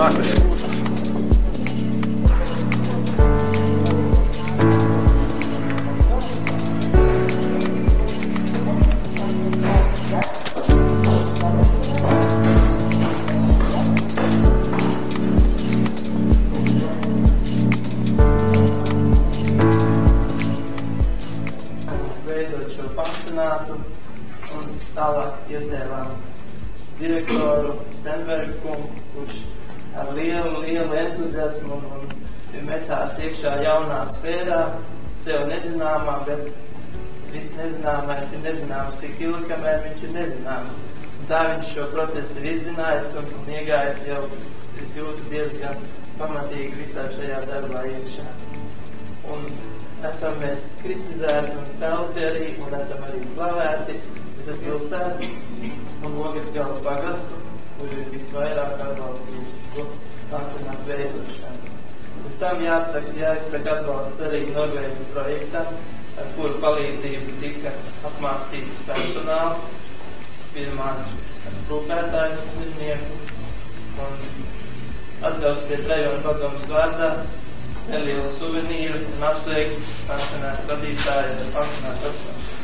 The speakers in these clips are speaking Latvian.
nākamajā būs. Veidot šo pansionātu un tālāk iecēlām direktoru Stenbergu kungu, kurš ar lielu entuziasmu un metās iekšā jaunā sfērā, sev nezināmā, bet viss nezināmais ir nezināms tik ilgi, kamēr viņš ir nezināms. Un tā viņš šo procesu ir izzinājis un iegājis jau, es jūtu, diezgan pamatīgi visā šajā darbā iekšā. Un esam mēs kritizēti un pelti arī, un esam arī slavēti visas pilsētu un Ogresgalu pagastu, kur ir visvairāk atbalstu pansionātu veidošanu. Uz tam jāizsaka atbalsts arī Norvēģu projektam, ar kuru palīdzību tika apmācīts personāls, pirmās rūpētājas slimnieku, un atļausiet rajona padomes vārdā nelielu suvenīru un apsveikt pansionātu vadītāju ar pansionātu atklāšanu.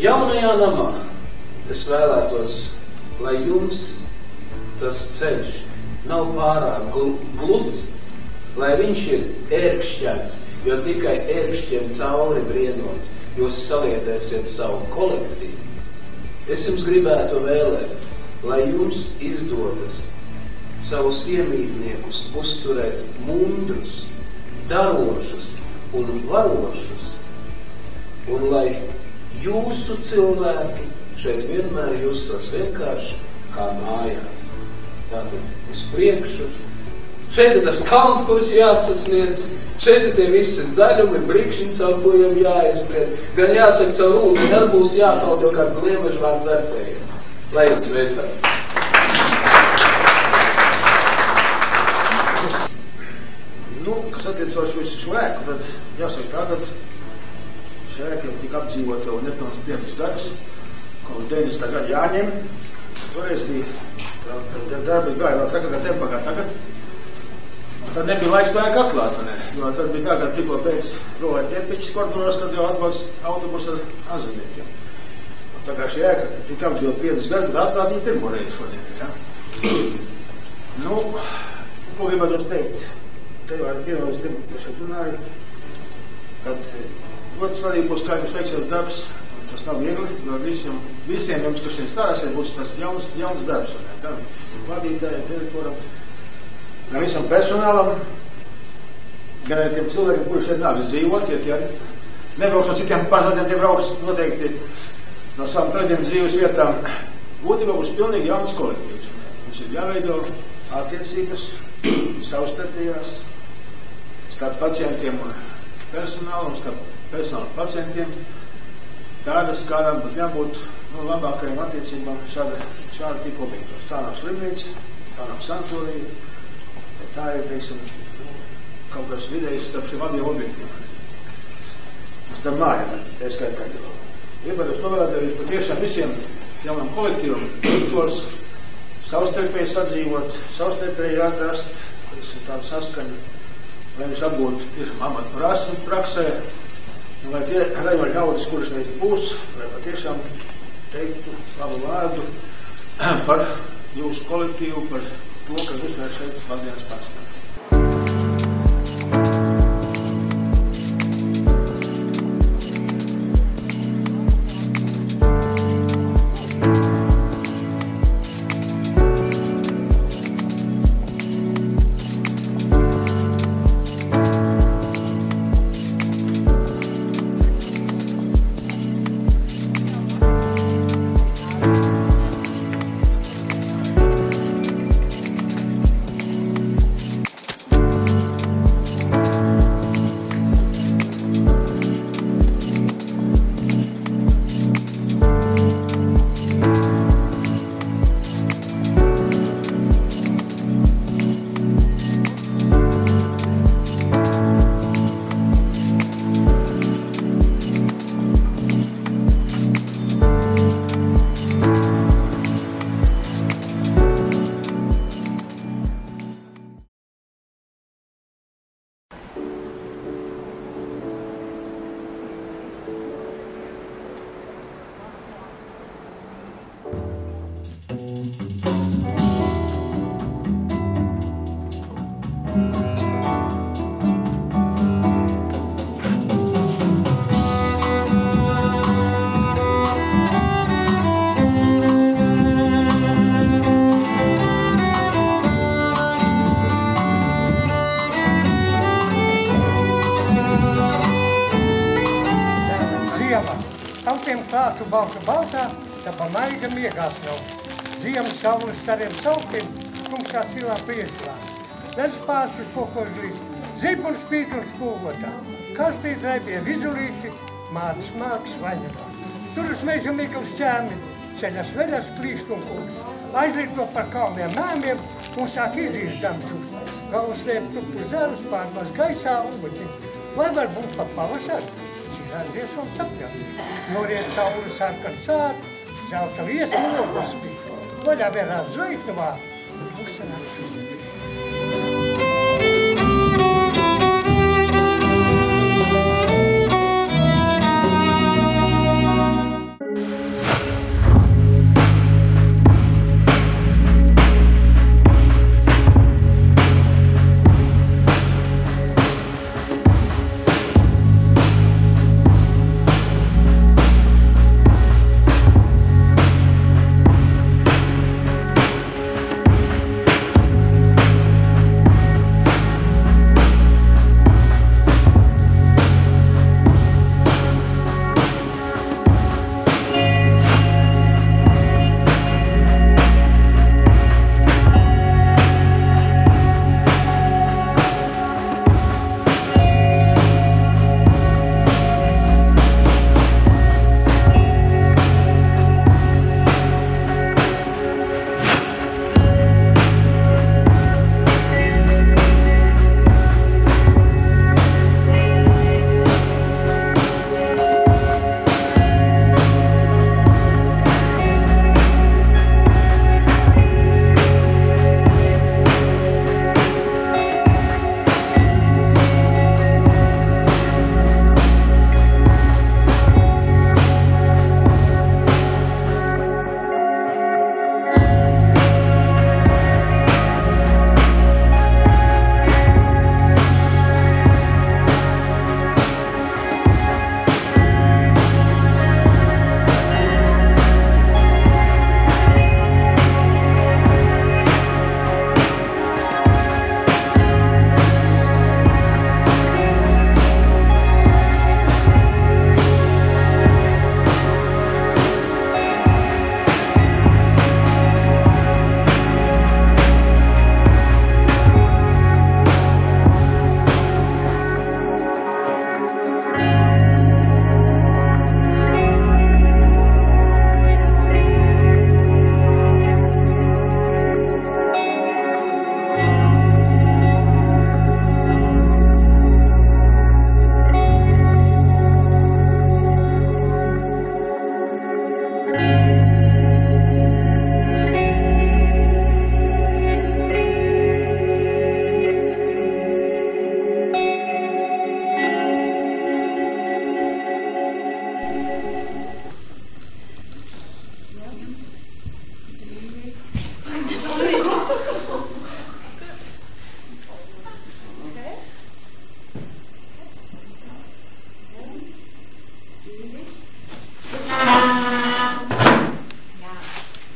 Jaunajā namā es vēlētos, lai jums tas ceļš nav pārāk gluds, lai viņš ir ērkšķēns, jo tikai ērkšķiem cauri briedot, jūs saliedēsiet savu kolektīvu. Es jums gribētu vēlēt, lai jums izdodas savus iemītniekus uzturēt mundrus, darošus un varošus, un lai jūsu cilvēki šeit vienmēr justos vienkārši kā mājās. Tātad uz priekšu. Šeit ir tas kalns, kurš jāsasniedz, šeit ir tie visi zaļumi, brikšņi, caur kuriem jāizspried, gan jāsaka caur ūdeni, gan būs jākaut jau kāds gliemežvārds zartējiem. Lai jums veicās! Nu, kas attiecās visu šo ēku, tad jāsaka tā, ka šī ēka jau tika apdzīvota jau nepilns 5 gadus, kaut 90. gadu jāņem. Toreiz bija, darbi gāja vēl trakākā tempā kā tagad. Tad nebija laiks tā ēka atklāt, ne? Jo tad bija tā, kad tikko pēc rovēja tepiķis kordoros, kad jau atbrauc autobus ar azarniekiem. Tā kā šī ēka tika apdzīvota 5 gadus, tad atklāt viņa pirmo reizi šodien, ja? Nu, ko gribētu jums teikt? Te jau ar pienāvis pirmo, kas šeit runāja, kad ļoti svarīgi būs, kā jums veiksies darbs. Tas nav viegli, jo visiem jums, kas šeit stādāsies, būs tas jauns darbs. Tā vadītājiem, direktoram, gan visam personālam, gan arī tiem cilvēkiem, kuri šeit nāk dzīvot, ja nebrauks no citiem pašādiem, tie brauks noteikti no savām tādiem dzīves vietām. Būtībā būs pilnīgi jauns kolektīvs. Mums ir jāveido attiecības, savstarpējās, starp pacientiem un personālu, un starp personālu un pacientiem. Tādas, kādām būtu jābūt labākajām attiecībām šāda tipa objektos. Tā nav slimnīca, tā nav sanatorija, tā ir, teiksim, kaut kas vidējs starp šiem abiem objektiem. Starp mājām, tā ir skaitā. Gribētu novēlēt, ka patiešām visiem jaunam kolektīvam tos savstarpēji sadzīvot, savstarpēji atrast, tādu saskaņu, lai jūs apgūtu tiešām amatu praksē, un lai tie rajoni ļaudis, kuri šeit būs, lai patiešām teiktu labu vārdu par jūsu kolektīvu, par to, ka uzsver šeit Latvijas pansionātu. Sātu balta, tā pa maiga miegās nav. Ziemas saules stariem saukiem, kumstā silā priesklās. Dažs pārsis pokoļ glīst, zibun spīd un spūgotā. Kastīt raibie vizulīši, māks vaņamā. Tur uz meža migavs ķēmi, ceļas veļas plīst un kūst. Aizrīto par kalniem mēmiem un sāk izīst damžus. Galvasliep tupu zeles pārmaz gaisā ūdzi. Vai var būt pa pavasaru? Šķirādzies un sapļam. Noriet sauli sarkan sār, zelta liesmu logas spīd. Vaļā vērās zvaigžņu vārdu un pusanāk šūdzi.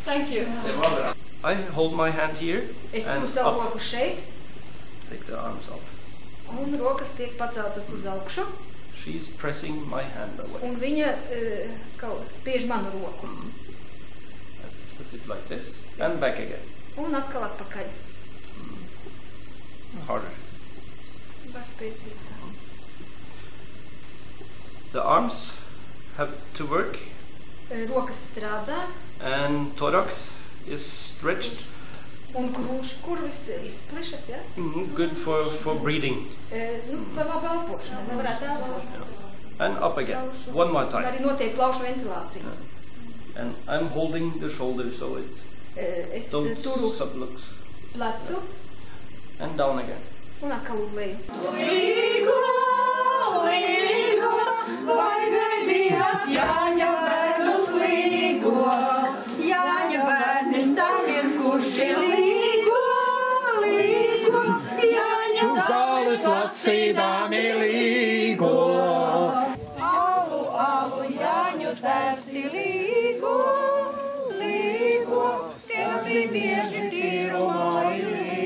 Thank you. I hold my hand here. Es turu savu roku šeit. Take the arms up. Un rokas tiek paceltas uz augšu. She's pressing my hand away. Un viņa spiež manu roku. Put it like this. And back again. Un atkal atpakaļ. Harder. Var spēcīgāk. The arms have to work. Rokas strādā. And thorax is stretched. Un kur izplešas, ja? Good for breathing. Pa labu elpošanu, nevarētu elpot. And up again. One more time. Arī notiek plaušu ventilācija. And I'm holding the shoulder so it Es don't turu sublux. plecu And down again. un atkal uz leju. Līgo, vai gaidījāt Jāņa bērnus līgo? Jāņa bērni samirkuši līgo, Jāņa zāles lasīdāmi līgo. Alu, Jāņu tērsi līgo, tev bija bieži tīrumai līgo.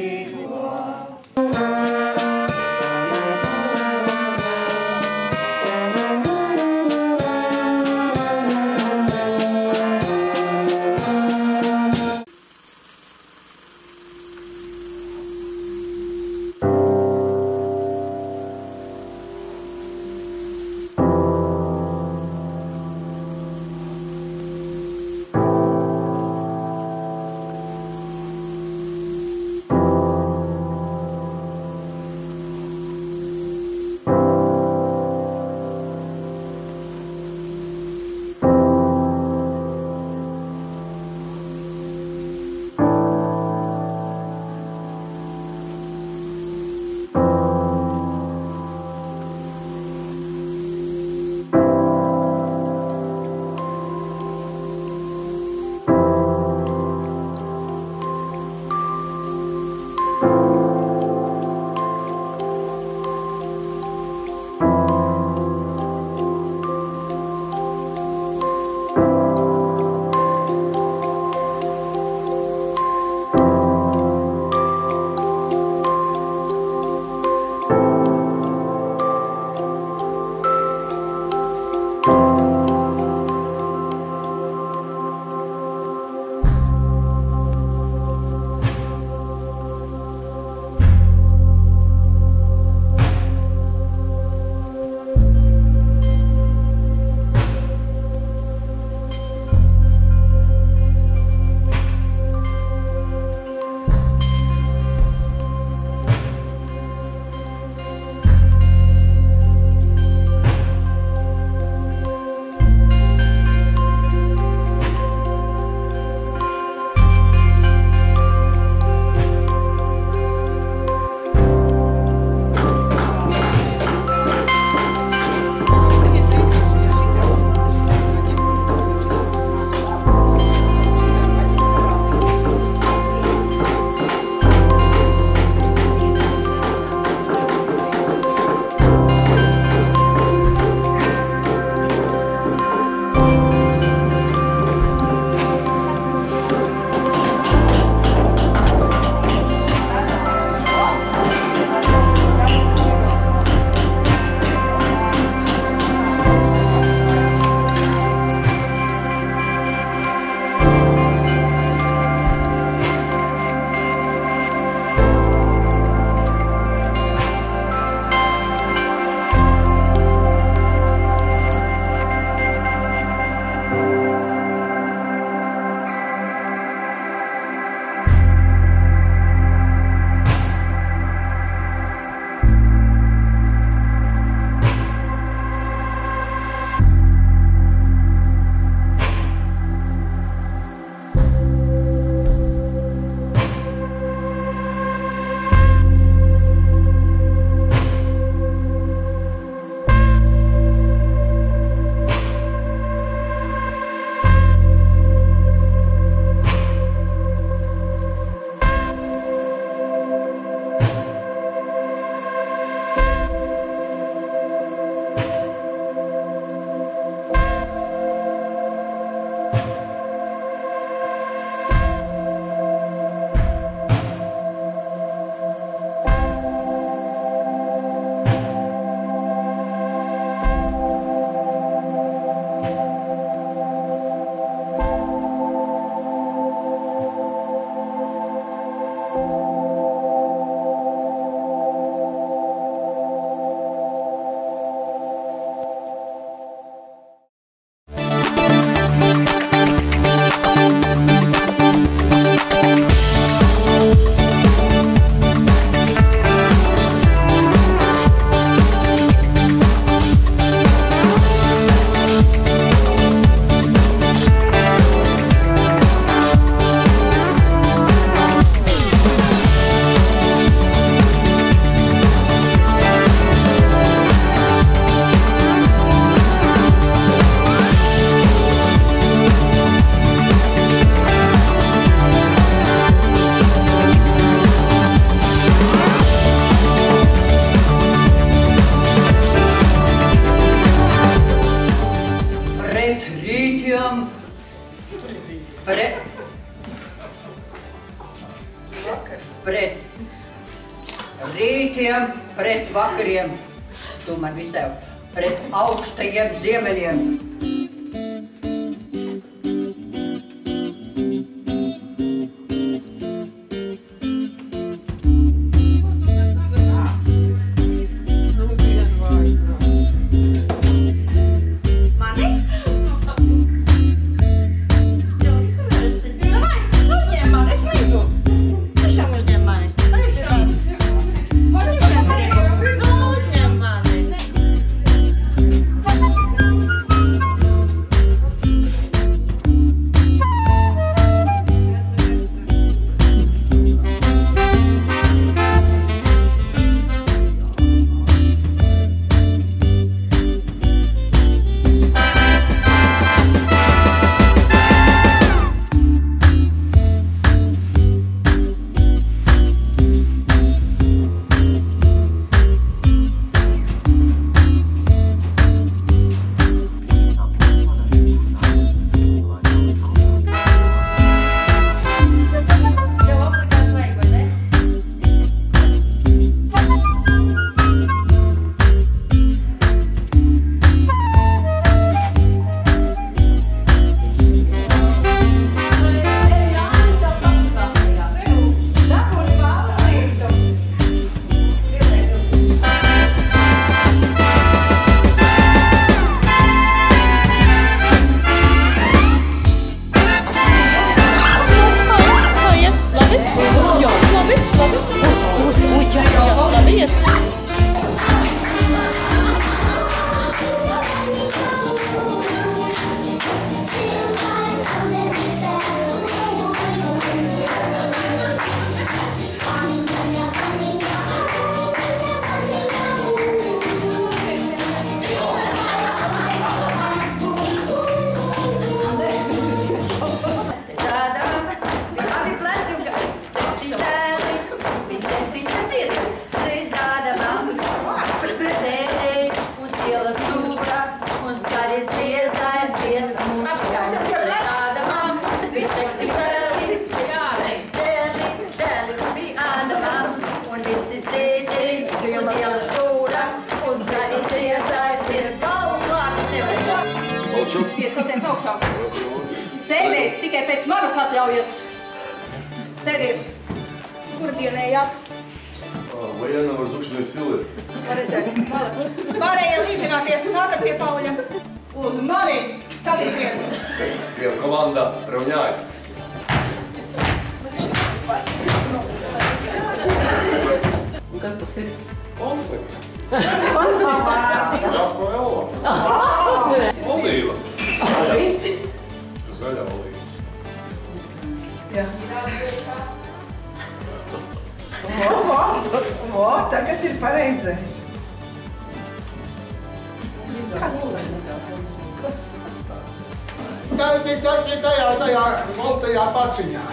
ziemeļiem. Tu man visai pret augstajiem ziemeļiem. Piecoties augšā. Sēdēs tikai pēc manas atļaujas. Sēdēs. Kur dienējāt? Военно-воздушные силы. Pārējie līdzināties nākat pie Pauļa. Uz mani talīties. Команда равняется. Kas tas ir? Konflikti. Rafaela. Olīva. Zaļā olīva. Jā. O, tagad ir pareizais. Kas tas tāds? Tajā valtajā paciņā.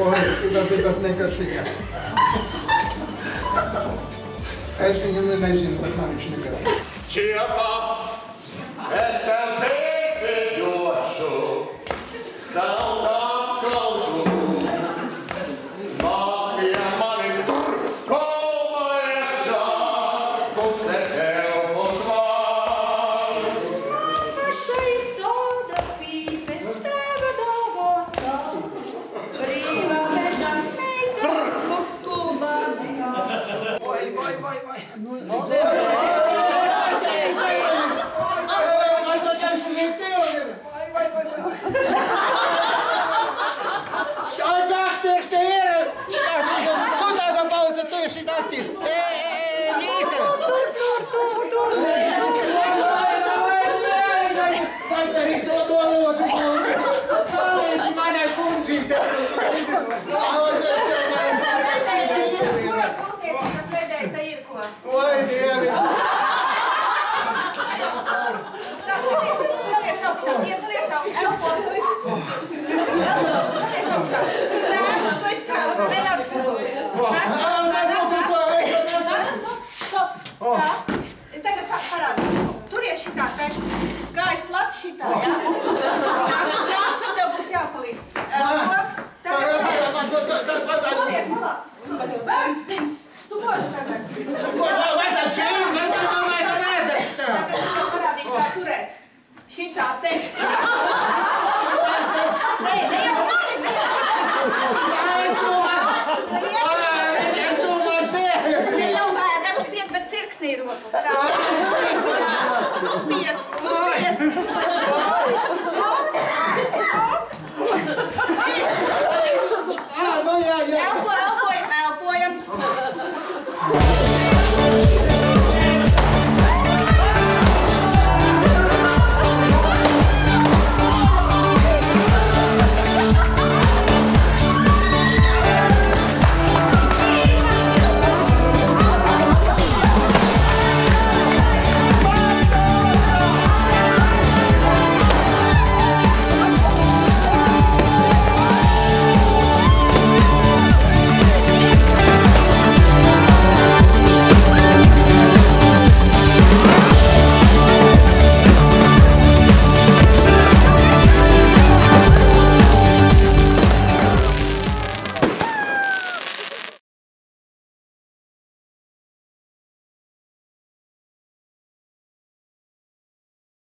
Oi, tas ir tas negaršīgais. Es viņu nezinu, bet man viņš negaršīgs. Čiepa, es tev piedošu, zeltām klauzu. Nāk pie manis tur, kolma iekšā, puse tev uz man. Mama šeit tāda pīpe, teva dāvātā, brīvā meža meitas smukuma. Vai. Es tagad parādīšu. Turies šitā, kājas plats šitā, jā? Brāks, un tev būs jāpalīdz. Turies malā. Tu boži tagad. šitā te. Nē, ne jau mani, bet... Es domāju, te. Ne jau vēdar uzspied, bet cirksnī rokas. Tā. Uzspied.